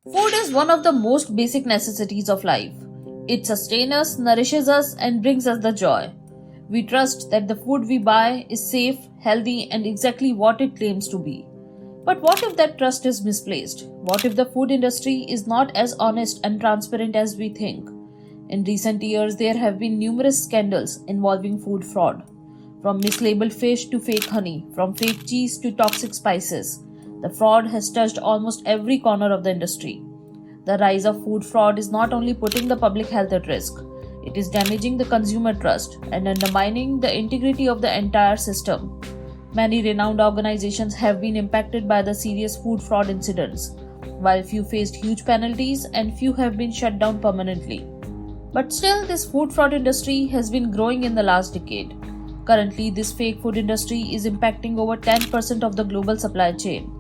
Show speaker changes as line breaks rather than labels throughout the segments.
Food is one of the most basic necessities of life. It sustains us, nourishes us, and brings us the joy. We trust that the food we buy is safe, healthy, and exactly what it claims to be. But what if that trust is misplaced? What if the food industry is not as honest and transparent as we think? In recent years, there have been numerous scandals involving food fraud. From mislabeled fish to fake honey, from fake cheese to toxic spices, the fraud has touched almost every corner of the industry. The rise of food fraud is not only putting the public health at risk, it is damaging the consumer trust and undermining the integrity of the entire system. Many renowned organizations have been impacted by the serious food fraud incidents, while few faced huge penalties and few have been shut down permanently. But still, this food fraud industry has been growing in the last decade. Currently, this fake food industry is impacting over 10% of the global supply chain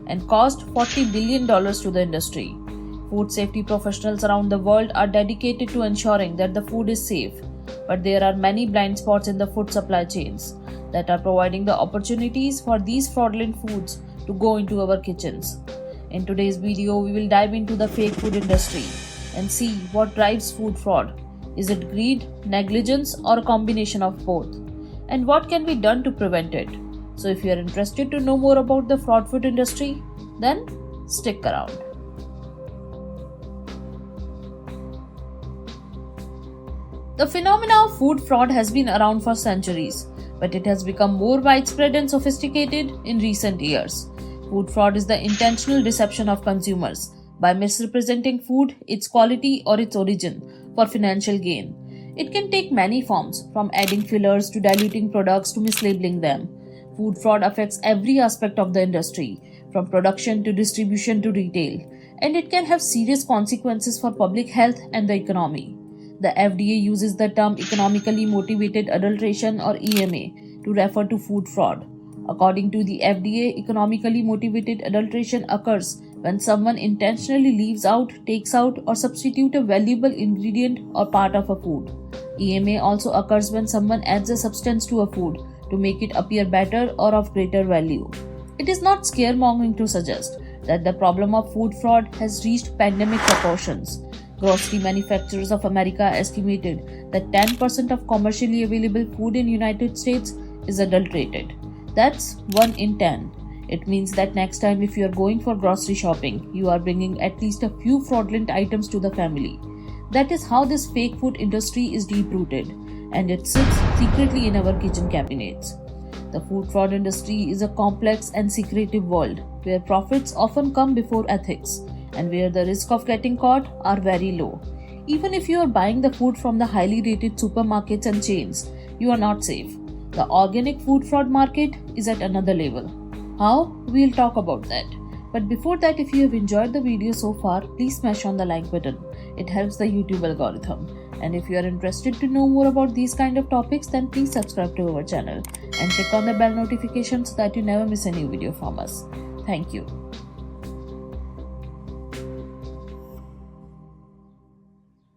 and cost $40 billion to the industry. Food safety professionals around the world are dedicated to ensuring that the food is safe, but there are many blind spots in the food supply chains that are providing the opportunities for these fraudulent foods to go into our kitchens. In today's video, we will dive into the fake food industry and see what drives food fraud. Is it greed, negligence, or a combination of both? And what can be done to prevent it? So if you are interested to know more about the fraud food industry, then stick around. The phenomena of food fraud has been around for centuries, but it has become more widespread and sophisticated in recent years. Food fraud is the intentional deception of consumers by misrepresenting food, its quality, or its origin for financial gain. It can take many forms, from adding fillers to diluting products to mislabeling them. Food fraud affects every aspect of the industry, from production to distribution to retail, and it can have serious consequences for public health and the economy. The FDA uses the term economically motivated adulteration or EMA to refer to food fraud. According to the FDA, economically motivated adulteration occurs when someone intentionally leaves out, takes out, or substitutes a valuable ingredient or part of a food. EMA also occurs when someone adds a substance to a food to make it appear better or of greater value. It is not scaremongering to suggest that the problem of food fraud has reached pandemic proportions. Grocery Manufacturers of America estimated that 10% of commercially available food in United States is adulterated. That's 1 in 10. It means that next time if you are going for grocery shopping, you are bringing at least a few fraudulent items to the family. That is how this fake food industry is deep-rooted, and it sits secretly in our kitchen cabinets. The food fraud industry is a complex and secretive world where profits often come before ethics and where the risk of getting caught are very low. Even if you are buying the food from the highly rated supermarkets and chains, you are not safe. The organic food fraud market is at another level. How? We'll talk about that. But before that, if you have enjoyed the video so far, please smash on the like button. It helps the YouTube algorithm. And if you are interested to know more about these kind of topics, then please subscribe to our channel and click on the bell notification so that you never miss a new video from us. Thank you.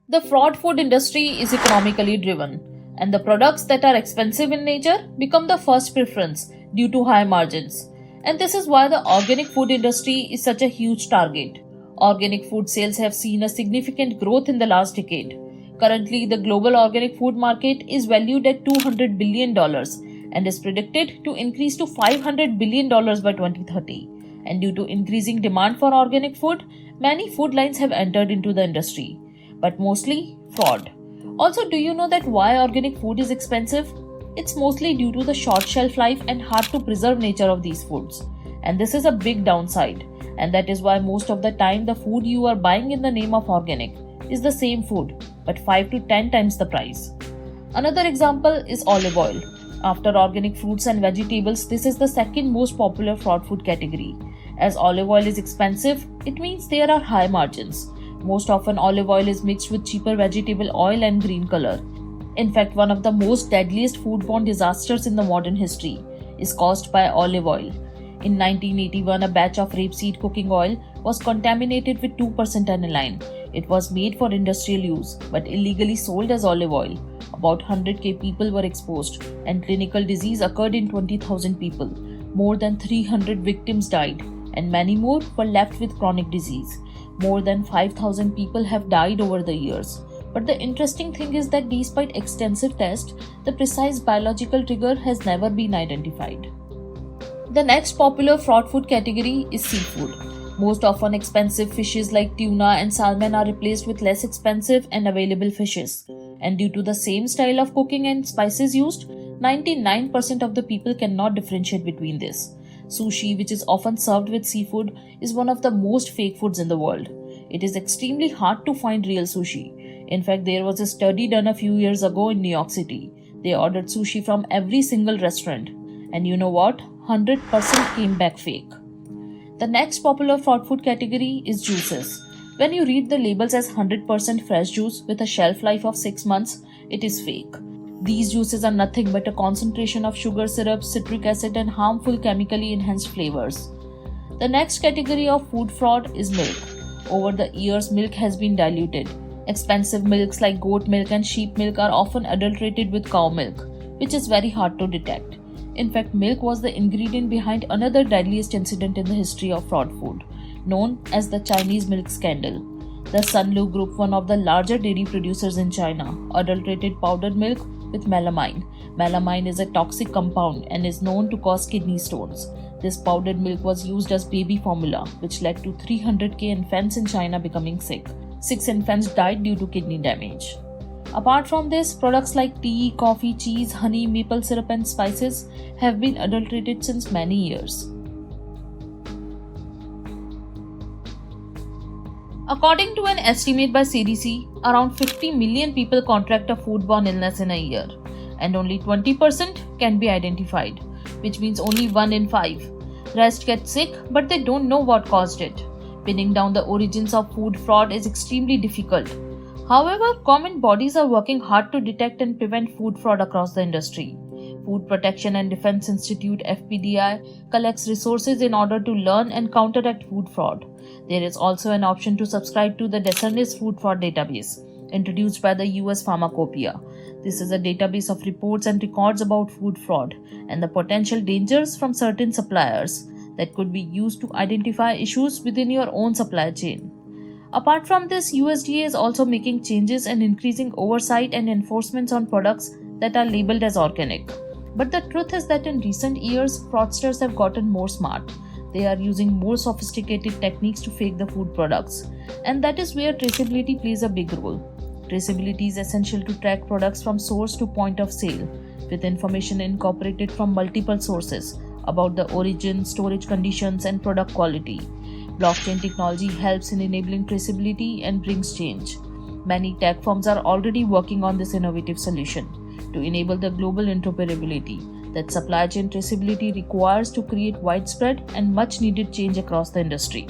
The fraud food industry is economically driven, and the products that are expensive in nature become the first preference due to high margins. And this is why the organic food industry is such a huge target. Organic food sales have seen a significant growth in the last decade. Currently, the global organic food market is valued at $200 billion and is predicted to increase to $500 billion by 2030. And due to increasing demand for organic food, many food lines have entered into the industry, but mostly fraud. Also, do you know that why organic food is expensive? It's mostly due to the short shelf life and hard to preserve nature of these foods. And this is a big downside. And that is why most of the time the food you are buying in the name of organic is the same food, but 5 to 10 times the price. Another example is olive oil. After organic fruits and vegetables, this is the second most popular fraud food category. As olive oil is expensive, it means there are high margins. Most often olive oil is mixed with cheaper vegetable oil and green color. In fact, one of the most deadliest foodborne disasters in the modern history is caused by olive oil. In 1981, a batch of rapeseed cooking oil was contaminated with 2% aniline. It was made for industrial use but illegally sold as olive oil. About 100,000 people were exposed and clinical disease occurred in 20,000 people. More than 300 victims died and many more were left with chronic disease. More than 5,000 people have died over the years. But the interesting thing is that despite extensive tests, the precise biological trigger has never been identified. The next popular fraud food category is seafood. Most often expensive fishes like tuna and salmon are replaced with less expensive and available fishes. And due to the same style of cooking and spices used, 99% of the people cannot differentiate between this. Sushi, which is often served with seafood, is one of the most fake foods in the world. It is extremely hard to find real sushi. In fact, there was a study done a few years ago in New York City. They ordered sushi from every single restaurant. And you know what? 100% came back fake. The next popular fraud food category is juices. When you read the labels as 100% fresh juice with a shelf life of 6 months, it is fake. These juices are nothing but a concentration of sugar syrup, citric acid, and harmful chemically enhanced flavors. The next category of food fraud is milk. Over the years, milk has been diluted. Expensive milks like goat milk and sheep milk are often adulterated with cow milk, which is very hard to detect. In fact, milk was the ingredient behind another deadliest incident in the history of fraud food, known as the Chinese milk scandal. The Sunlu Group, one of the larger dairy producers in China, adulterated powdered milk with melamine. Melamine is a toxic compound and is known to cause kidney stones. This powdered milk was used as baby formula, which led to 300,000 infants in China becoming sick. 6 infants died due to kidney damage. Apart from this, products like tea, coffee, cheese, honey, maple syrup, and spices have been adulterated since many years. According to an estimate by CDC, around 50 million people contract a foodborne illness in a year, and only 20% can be identified, which means only 1 in 5. Rest get sick, but they don't know what caused it. Pinning down the origins of food fraud is extremely difficult. However, government bodies are working hard to detect and prevent food fraud across the industry. Food Protection and Defense Institute (FPDI) collects resources in order to learn and counteract food fraud. There is also an option to subscribe to the Discernis Food Fraud Database, introduced by the US Pharmacopoeia. This is a database of reports and records about food fraud and the potential dangers from certain suppliers that could be used to identify issues within your own supply chain. Apart from this, USDA is also making changes and increasing oversight and enforcements on products that are labeled as organic. But the truth is that in recent years, fraudsters have gotten more smart. They are using more sophisticated techniques to fake the food products. And that is where traceability plays a big role. Traceability is essential to track products from source to point of sale, with information incorporated from multiple sources about the origin, storage conditions, and product quality. Blockchain technology helps in enabling traceability and brings change. Many tech firms are already working on this innovative solution to enable the global interoperability that supply chain traceability requires to create widespread and much needed change across the industry.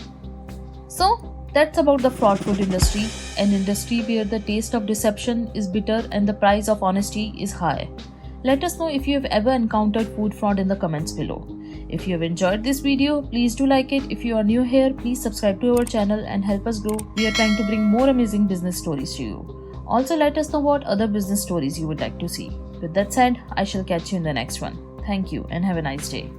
So, that's about the fraud food industry, an industry where the taste of deception is bitter and the price of honesty is high. Let us know if you have ever encountered food fraud in the comments below. If you have enjoyed this video, please do like it. If you are new here, please subscribe to our channel and help us grow. We are trying to bring more amazing business stories to you. Also, let us know what other business stories you would like to see. With that said, I shall catch you in the next one. Thank you and have a nice day.